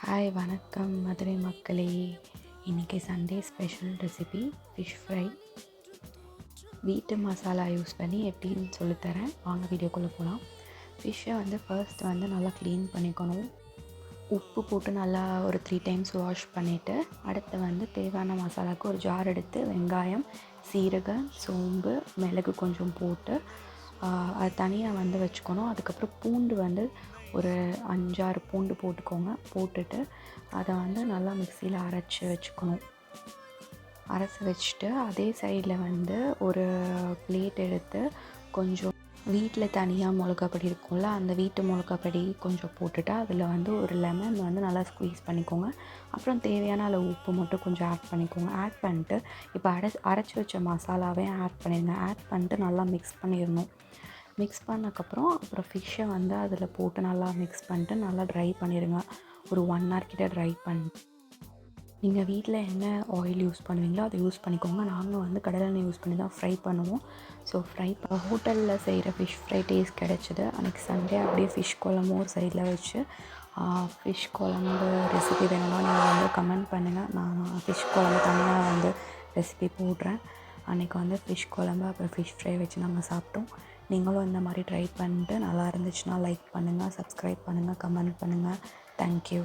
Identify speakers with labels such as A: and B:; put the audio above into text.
A: Hi வணக்கம் மதுரை மக்களே. இன்றைக்கி Sunday special recipe fish fry. வீட்டு மசாலா யூஸ் பண்ணி எப்படின்னு சொல்லித்தரேன், வாங்க வீடியோக்குள்ளே போகலாம். ஃபிஷ்ஷை ஃபர்ஸ்ட் நல்லா க்ளீன் பண்ணிக்கணும். உப்பு போட்டு நல்லா ஒரு 3 டைம்ஸ் வாஷ் பண்ணிவிட்டு அடுத்து தேவையான மசாலாவுக்கு ஒரு ஜார் எடுத்து வெங்காயம், சீரகம், சோம்பு, மிளகு கொஞ்சம் போட்டு அது தனியாக வச்சுக்கணும். அதுக்கப்புறம் பூண்டு ஒரு 5-6 பூண்டு போட்டுக்கோங்க. போட்டுட்டு அதை நல்லா மிக்சியில் அரைச்சி வச்சுக்கணும். அரைச்சி வச்சுட்டு அதே சைடில் ஒரு பிளேட் எடுத்து கொஞ்சம் வீட்டில் தனியாக மிளகாப்பொடி இருக்கும்ல, அந்த வீட்டு மிளகாப்பொடி கொஞ்சம் போட்டுட்டு அதில் ஒரு லெமன் நல்லா ஸ்குவீஸ் பண்ணிக்கோங்க. அப்புறம் தேவையான அளவு உப்பு மட்டும் கொஞ்சம் ஆட் பண்ணிக்கோங்க. ஆட் பண்ணிட்டு இப்போ அரைச்சி வச்ச மசாலாவே ஆட் பண்ணிடுங்க. ஆட் பண்ணிட்டு நல்லா மிக்ஸ் பண்ணிடணும். மிக்ஸ் பண்ணக்கப்புறம் ஃபிஷ்ஷை அதில் போட்டு நல்லா மிக்ஸ் பண்ணிட்டு நல்லா ட்ரை பண்ணிடுங்க. ஒரு 1 hour கிட்ட ட்ரை பண்ணி நீங்கள் வீட்டில் என்ன ஆயில் யூஸ் பண்ணுவீங்களோ அதை யூஸ் பண்ணிக்கோங்க. நாங்கள் கடலெண்ணெய் யூஸ் பண்ணி தான் ஃப்ரை பண்ணுவோம். ஸோ ஹோட்டலில் செய்கிற ஃபிஷ் ஃப்ரை டேஸ்ட் கிடச்சிது. அன்றைக்கி சண்டே அப்படியே ஃபிஷ் குழம்பும் ஒரு சைடில் வச்சு ஃபிஷ் குழம்பு ரெசிபி வேணும்னா நீங்கள் கமெண்ட் பண்ணுங்கள். நான் ஃபிஷ் குழம்பு தனியாக ரெசிபி போடுறேன். அன்றைக்கி ஃபிஷ் குழம்பு அப்புறம் ஃபிஷ் ஃப்ரை வச்சு நாங்கள் சாப்பிட்டோம். நீங்களும் இந்த மாதிரி ட்ரை பண்ணிட்டு நல்லா இருந்துச்சுன்னா லைக் பண்ணுங்கள், சப்ஸ்கிரைப் பண்ணுங்கள், கமெண்ட் பண்ணுங்கள். தேங்க்யூ.